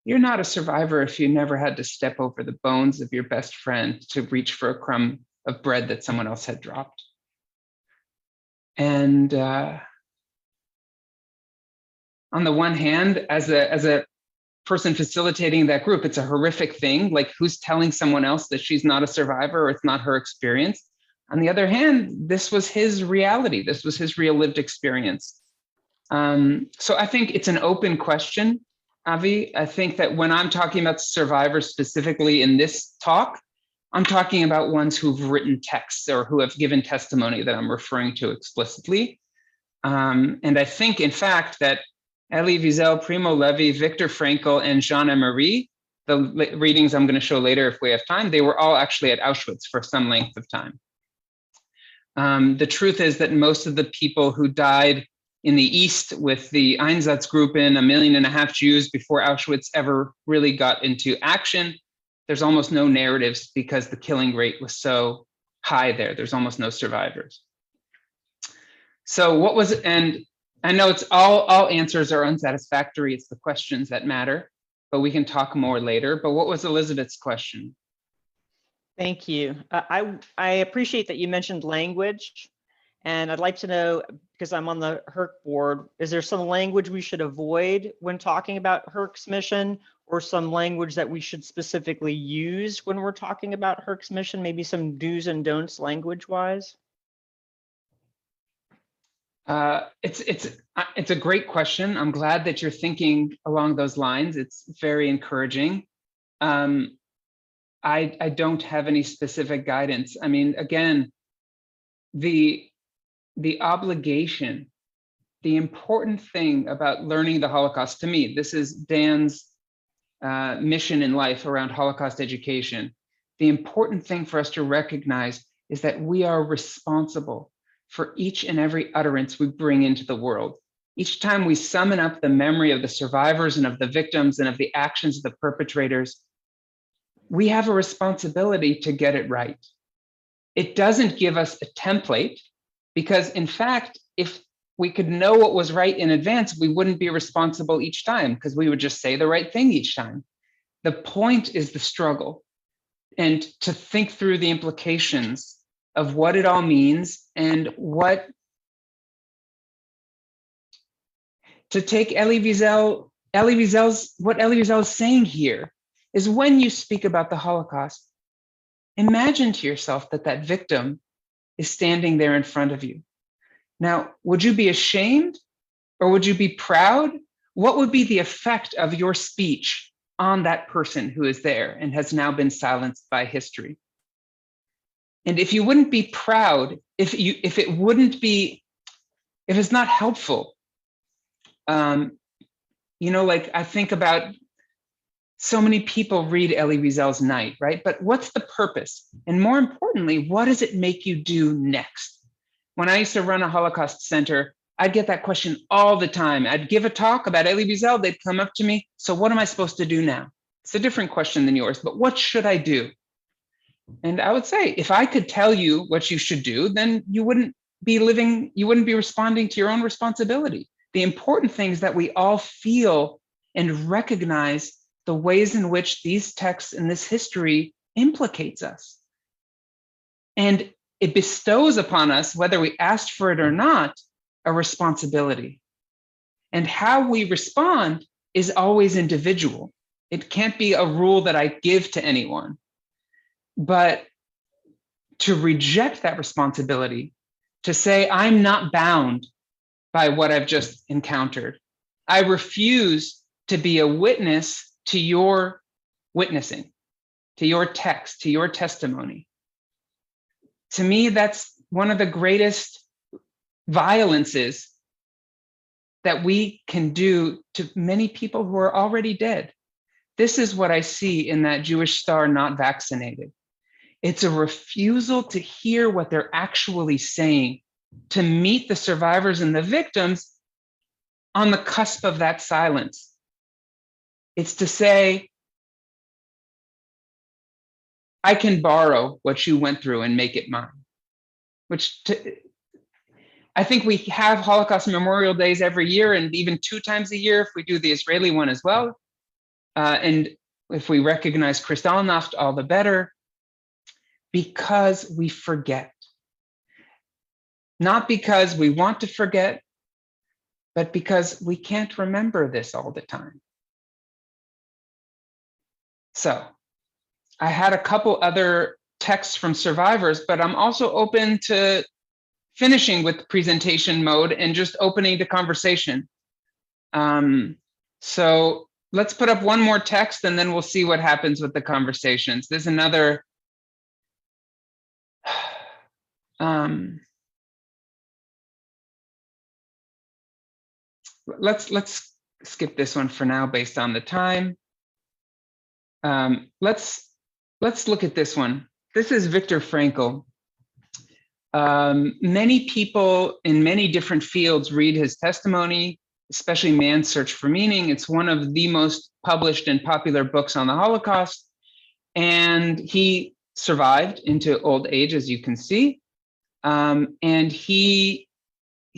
you're not a survivor if you never had to step over the bones of your best friend to reach for a crumb of bread that someone else had dropped. And on the one hand, as a person facilitating that group, it's a horrific thing. Like, who's telling someone else that she's not a survivor or it's not her experience? On the other hand, this was his reality. This was his real lived experience. So I think it's an open question, Avi. I think that when I'm talking about survivors specifically in this talk, I'm talking about ones who've written texts or who have given testimony that I'm referring to explicitly. And I think, in fact, that Elie Wiesel, Primo Levi, Viktor Frankl, and Jean Emery, the readings I'm going to show later if we have time, they were all actually at Auschwitz for some length of time. The truth is that most of the people who died in the East with the Einsatzgruppen, 1.5 million Jews before Auschwitz ever really got into action, there's almost no narratives because the killing rate was so high there. There's almost no survivors. So what was, and I know it's all answers are unsatisfactory. It's the questions that matter, but we can talk more later. But what was Elizabeth's question? Thank you. I appreciate that you mentioned language, and I'd like to know, because I'm on the HERC board, is there some language we should avoid when talking about HERC's mission, or some language that we should specifically use when we're talking about HERC's mission, maybe some do's and don'ts language-wise? It's a great question. I'm glad that you're thinking along those lines. It's very encouraging. I don't have any specific guidance. I mean, again, the obligation, the important thing about learning the Holocaust, to me, this is Dan's mission in life around Holocaust education. The important thing for us to recognize is that we are responsible for each and every utterance we bring into the world. Each time we summon up the memory of the survivors and of the victims and of the actions of the perpetrators, we have a responsibility to get it right. It doesn't give us a template, because in fact, if we could know what was right in advance, we wouldn't be responsible each time, because we would just say the right thing each time. The point is the struggle, and to think through the implications of what it all means, and what to take Elie Wiesel is saying here is, when you speak about the Holocaust, imagine to yourself that that victim is standing there in front of you. Now, would you be ashamed or would you be proud? What would be the effect of your speech on that person who is there and has now been silenced by history? And if you wouldn't be proud, if it's not helpful, like I think about so many people read Elie Wiesel's Night, right? But what's the purpose? And more importantly, what does it make you do next? When I used to run a Holocaust center, I'd get that question all the time. I'd give a talk about Elie Wiesel, they'd come up to me, so what am I supposed to do now? It's a different question than yours, but what should I do? And I would say, if I could tell you what you should do, then you wouldn't be responding to your own responsibility. The important thing is that we all feel and recognize the ways in which these texts and this history implicates us. And it bestows upon us, whether we asked for it or not, a responsibility. And how we respond is always individual. It can't be a rule that I give to anyone. But to reject that responsibility, to say, I'm not bound by what I've just encountered. I refuse to be a witness to your witnessing, to your text, to your testimony. To me, that's one of the greatest violences that we can do to many people who are already dead. This is what I see in that Jewish star not vaccinated. It's a refusal to hear what they're actually saying, to meet the survivors and the victims on the cusp of that silence. It's to say, I can borrow what you went through and make it mine, I think we have Holocaust Memorial Days every year, and even 2 times a year if we do the Israeli one as well. And if we recognize Kristallnacht, all the better, because we forget. Not because we want to forget, but because we can't remember this all the time. So I had a couple other texts from survivors, but I'm also open to finishing with presentation mode and just opening the conversation. So let's put up one more text and then we'll see what happens with the conversations. There's another, let's skip this one for now based on the time. Let's look at this one. This is Viktor Frankl. Many people in many different fields read his testimony, especially Man's Search for Meaning. It's one of the most published and popular books on the Holocaust. And he survived into old age, as you can see. And he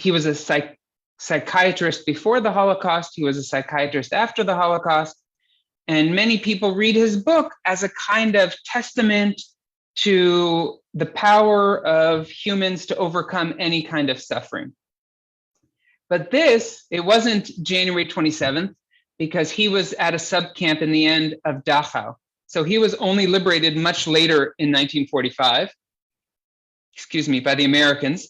was a psychiatrist before the Holocaust. He was a psychiatrist after the Holocaust. And many people read his book as a kind of testament to the power of humans to overcome any kind of suffering. But this, it wasn't January 27th, because he was at a subcamp in the end of Dachau. So he was only liberated much later in 1945, by the Americans.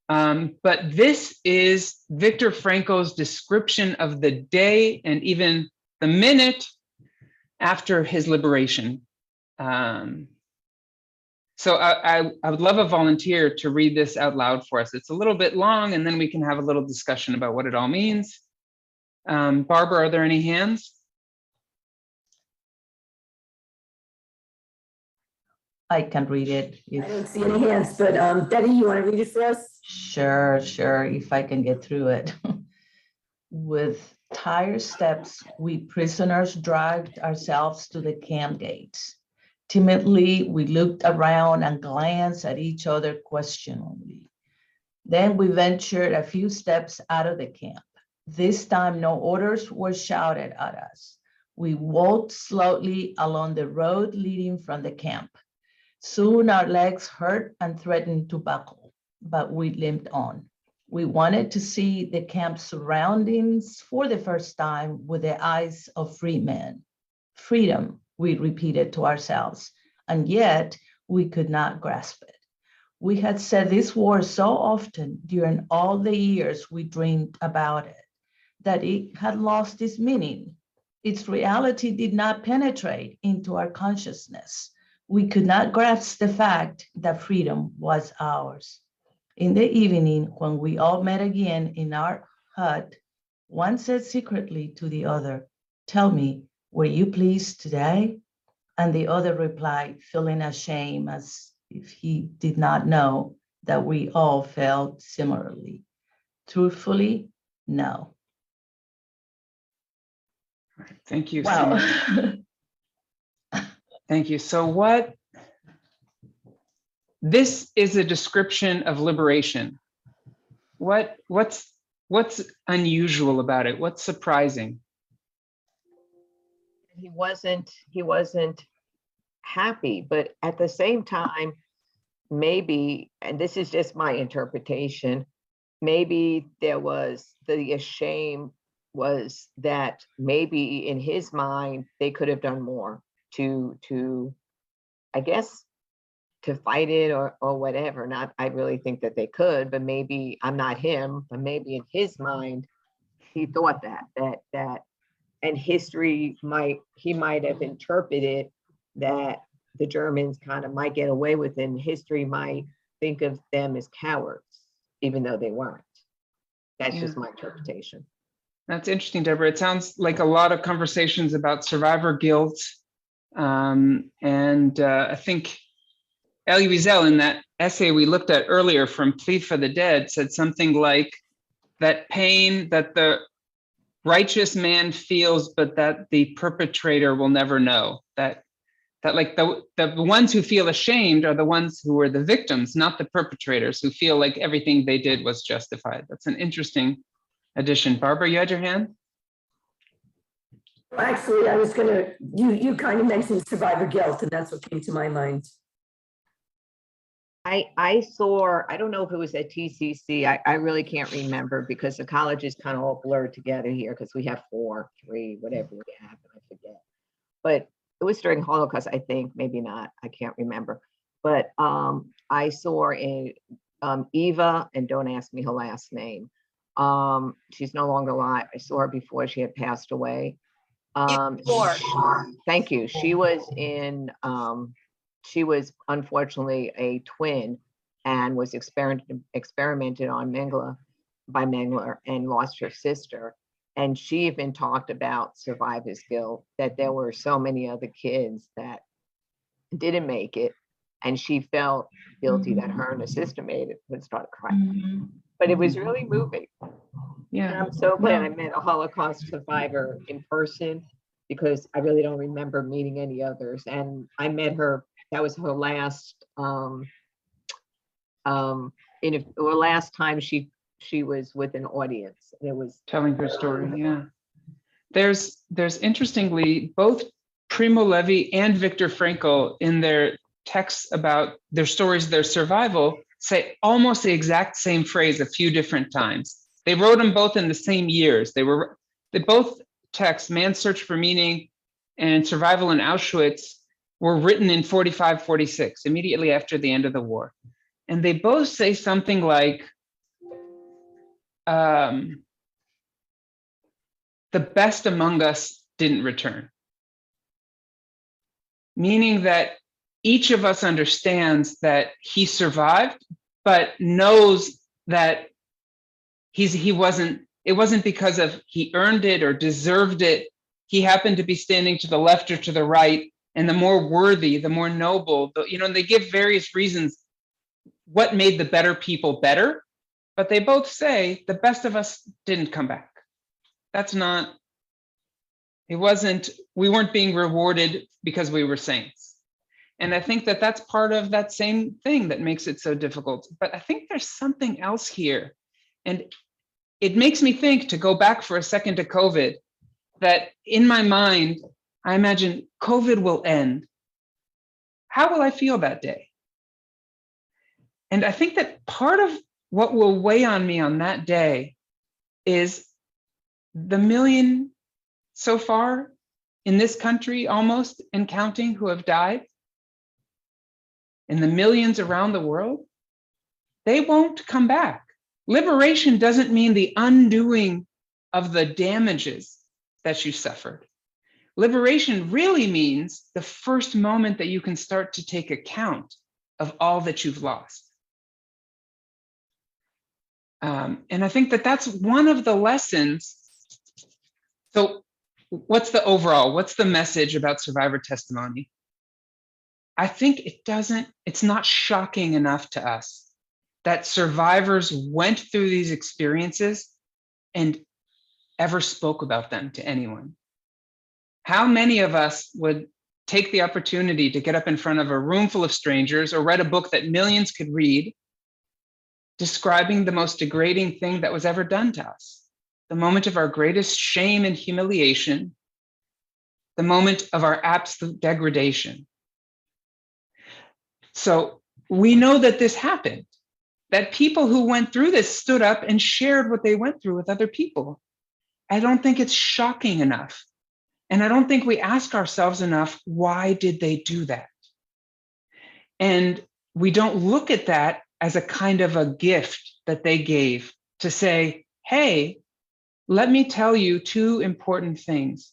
But this is Viktor Frankl's description of the day and even the minute after his liberation. So I would love a volunteer to read this out loud for us. It's a little bit long, and then we can have a little discussion about what it all means. Barbara, are there any hands? I can read it. I don't see any hands, but Betty, you want to read it for us? Sure, if I can get through it. With tired steps, we prisoners dragged ourselves to the camp gates. Timidly, we looked around and glanced at each other questioningly. Then we ventured a few steps out of the camp. This time, no orders were shouted at us. We walked slowly along the road leading from the camp. Soon our legs hurt and threatened to buckle, but we limped on. We wanted to see the camp surroundings for the first time with the eyes of free men. Freedom, we repeated to ourselves, and yet we could not grasp it. We had said this word so often during all the years we dreamed about it, that it had lost its meaning. Its reality did not penetrate into our consciousness. We could not grasp the fact that freedom was ours. In the evening, when we all met again in our hut, one said secretly to the other, "Tell me, were you pleased today?" And the other replied, feeling ashamed as if he did not know that we all felt similarly. Truthfully, no. Thank you. Wow. Thank you. So this is a description of liberation. What's unusual about it? What's surprising? He wasn't happy, but at the same time, maybe, and this is just my interpretation, maybe there was the shame was that maybe in his mind, they could have done more to, I guess, to fight it or whatever. Not, I really think that they could, but maybe I'm not him, but maybe in his mind, he thought that, and history he might have interpreted that the Germans kind of might get away with it, and history might think of them as cowards, even though they weren't. That's just my interpretation. That's interesting, Deborah. It sounds like a lot of conversations about survivor guilt. I think Elie Wiesel, in that essay we looked at earlier from Plea for the Dead, said something like that pain that the righteous man feels, but that the perpetrator will never know. That like the ones who feel ashamed are the ones who are the victims, not the perpetrators who feel like everything they did was justified. That's an interesting addition. Barbara, you had your hand? Actually, I was gonna, you kind of mentioned survivor guilt, and that's what came to my mind. I saw, I don't know if it was at TCC, I really can't remember because the college is kind of all blurred together here because we have 4, 3, whatever we have, I forget. But it was during Holocaust, I think, maybe not, I can't remember. But I saw Eva, and don't ask me her last name. She's no longer alive. I saw her before she had passed away. Thank you. She was in, she was unfortunately a twin and was experimented on by Mengele and lost her sister. And she even talked about survivor's guilt, that there were so many other kids that didn't make it. And she felt guilty that her and her sister made it, would start crying. But it was really moving. Yeah. And I'm so glad I met a Holocaust survivor in person because I really don't remember meeting any others. And I met her, that was her last, last time she was with an audience. And it was Telling her story, yeah. There's interestingly, both Primo Levi and Viktor Frankl in their texts about their stories, their survival, say almost the exact same phrase a few different times. They wrote them both in the same years. They both texts, Man's Search for Meaning and Survival in Auschwitz, were written in 45, 46, immediately after the end of the war. And they both say something like, the best among us didn't return. Meaning that each of us understands that he survived, but knows that it wasn't because of he earned it or deserved it. He happened to be standing to the left or to the right, and the more worthy, the more noble, they give various reasons what made the better people better, but they both say the best of us didn't come back. We weren't being rewarded because we were saints. And I think that that's part of that same thing that makes it so difficult. But I think there's something else here. And it makes me think, to go back for a second to COVID, that in my mind, I imagine COVID will end. How will I feel that day? And I think that part of what will weigh on me on that day is the million so far in this country, almost, and counting, who have died, and the millions around the world. They won't come back. Liberation doesn't mean the undoing of the damages that you suffered. Liberation really means the first moment that you can start to take account of all that you've lost. And I think that that's one of the lessons. So what's the message about survivor testimony? I think it's not shocking enough to us that survivors went through these experiences and ever spoke about them to anyone. How many of us would take the opportunity to get up in front of a room full of strangers or read a book that millions could read, describing the most degrading thing that was ever done to us, the moment of our greatest shame and humiliation, the moment of our absolute degradation? So we know that this happened, that people who went through this stood up and shared what they went through with other people. I don't think it's shocking enough. And I don't think we ask ourselves enough, why did they do that? And we don't look at that as a kind of a gift that they gave to say, hey, let me tell you two important things.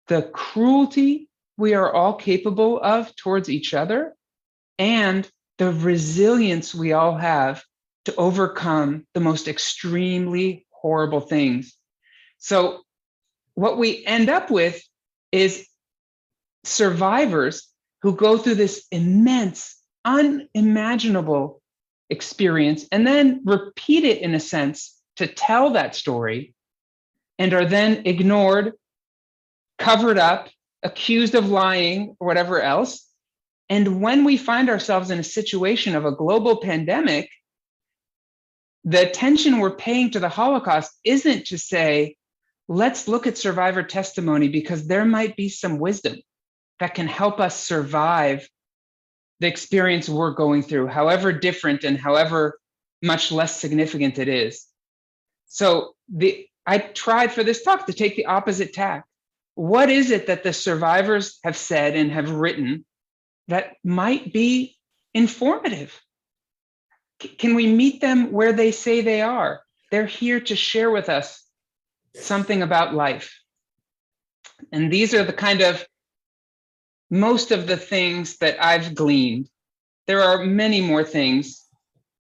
The cruelty we are all capable of towards each other, and the resilience we all have to overcome the most extremely horrible things. So what we end up with is survivors who go through this immense, unimaginable experience and then repeat it in a sense to tell that story, and are then ignored, covered up, accused of lying, or whatever else. And when we find ourselves in a situation of a global pandemic, the attention we're paying to the Holocaust isn't to say, let's look at survivor testimony because there might be some wisdom that can help us survive the experience we're going through, however different and however much less significant it is. So I tried for this talk to take the opposite tack. What is it that the survivors have said and have written that might be informative? Can we meet them where they say they are? They're here to share with us something about life. And these are the kind of most of the things that I've gleaned. There are many more things.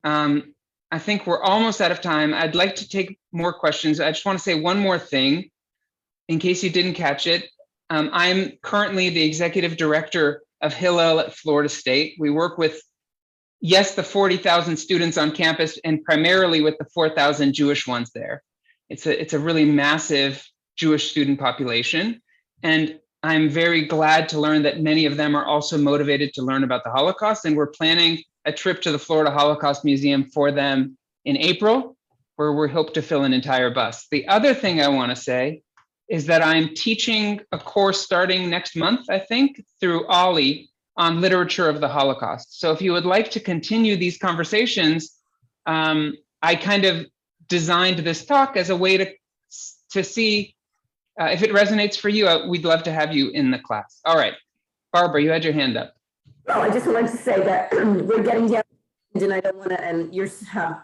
I think we're almost out of time. I'd like to take more questions. I just want to say one more thing in case you didn't catch it. I'm currently the executive director of Hillel at Florida State. We work with, yes, the 40,000 students on campus, and primarily with the 4,000 Jewish ones there. It's a really massive Jewish student population. And I'm very glad to learn that many of them are also motivated to learn about the Holocaust. And we're planning a trip to the Florida Holocaust Museum for them in April, where we hope to fill an entire bus. The other thing I want to say is that I'm teaching a course starting next month, I think, through Ollie on literature of the Holocaust. So if you would like to continue these conversations, I kind of designed this talk as a way to see if it resonates for you. We'd love to have you in the class. All right, Barbara, you had your hand up. Well, I just wanted to say that we're getting down, and I don't want to, and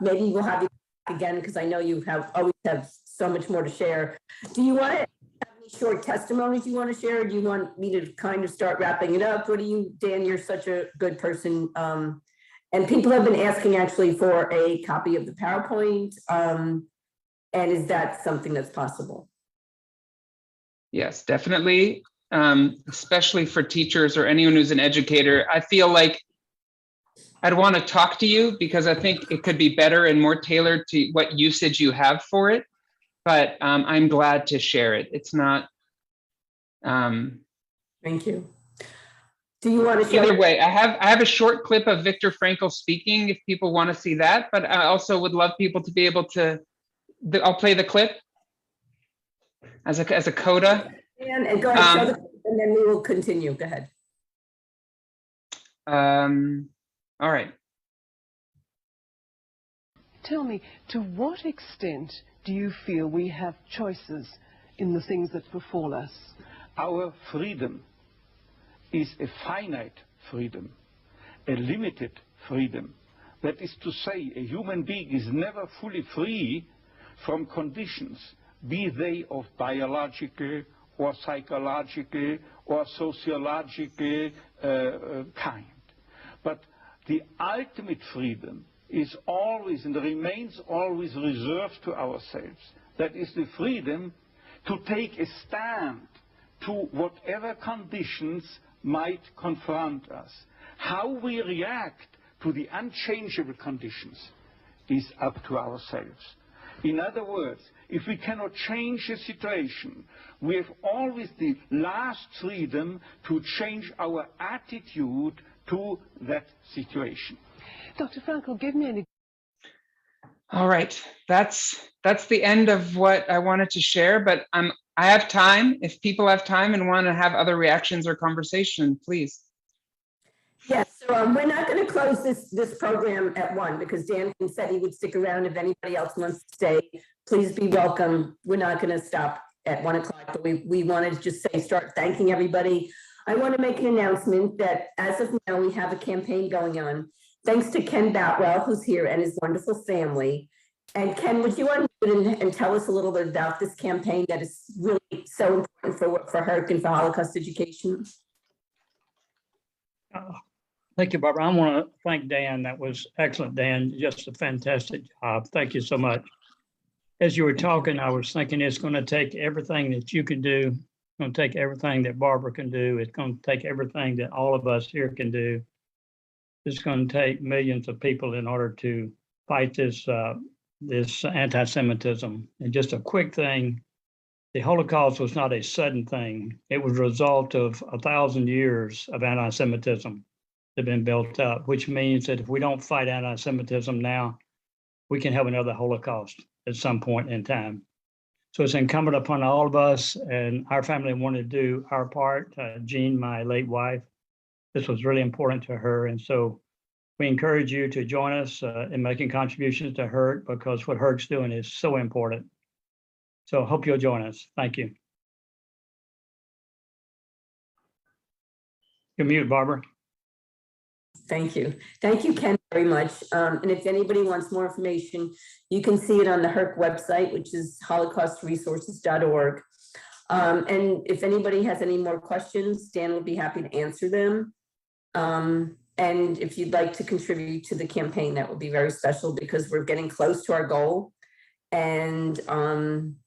maybe we'll have you back again, because I know you always have so much more to share. Do you want to have any short testimonies you want to share? Or do you want me to kind of start wrapping it up? What do you, Dan, you're such a good person. And people have been asking actually for a copy of the PowerPoint. And is that something that's possible? Yes, definitely. Especially for teachers or anyone who's an educator. I feel like I'd want to talk to you because I think it could be better and more tailored to what usage you have for it. But I'm glad to share it. It's not. Thank you. Do you want to share? Either way, I have a short clip of Viktor Frankl speaking if people want to see that, but I also would love people to be able to, I'll play the clip as a coda. And go ahead, show the clip, and then we will continue. Go ahead. All right. Tell me, to what extent do you feel we have choices in the things that befall us? Our freedom is a finite freedom, a limited freedom. That is to say, a human being is never fully free from conditions, be they of biological or psychological or sociological kind. But the ultimate freedom is always and remains always reserved to ourselves. That is the freedom to take a stand to whatever conditions might confront us. How we react to the unchangeable conditions is up to ourselves. In other words, if we cannot change a situation, we have always the last freedom to change our attitude to that situation. Dr. Frankl, give me an. All right, that's the end of what I wanted to share, but I have time. If people have time and want to have other reactions or conversation, please. Yes, so we're not going to close this program at 1 because Dan said he would stick around if anybody else wants to stay. Please be welcome. We're not going to stop at 1 o'clock, but we wanted to just say, start thanking everybody. I want to make an announcement that as of now, we have a campaign going on. Thanks to Ken Batwell, who's here, and his wonderful family. And Ken, would you unmute and tell us a little bit about this campaign that is really so important for HERC and for Holocaust education? Thank you, Barbara. I want to thank Dan. That was excellent, Dan. Just a fantastic job. Thank you so much. As you were talking, I was thinking it's going to take everything that you can do. It's going to take everything that Barbara can do. It's going to take everything that all of us here can do. It's going to take millions of people in order to fight this anti-Semitism. And just a quick thing, the Holocaust was not a sudden thing. It was a result of 1,000 years of anti-Semitism that have been built up, which means that if we don't fight anti-Semitism now, we can have another Holocaust at some point in time. So it's incumbent upon all of us, and our family wanted to do our part. Jean, my late wife, this was really important to her. And so we encourage you to join us in making contributions to HERC, because what HERC's doing is so important. So hope you'll join us. Thank you. You're mute, Barbara. Thank you. Thank you, Ken, very much. And if anybody wants more information, you can see it on the HERC website, which is holocaustresources.org. And if anybody has any more questions, Dan will be happy to answer them. And if you'd like to contribute to the campaign, that would be very special because we're getting close to our goal. And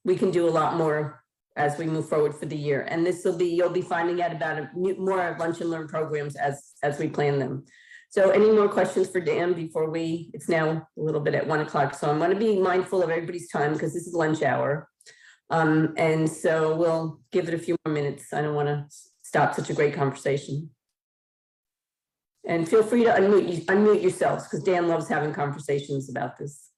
we can do a lot more as we move forward for the year. And this will be, you'll be finding out about more lunch and learn programs as we plan them. So any more questions for Dan before it's now a little bit at 1 o'clock. So I'm going to be mindful of everybody's time because this is lunch hour. And so we'll give it a few more minutes. I don't want to stop such a great conversation. And feel free to unmute yourselves because Dan loves having conversations about this.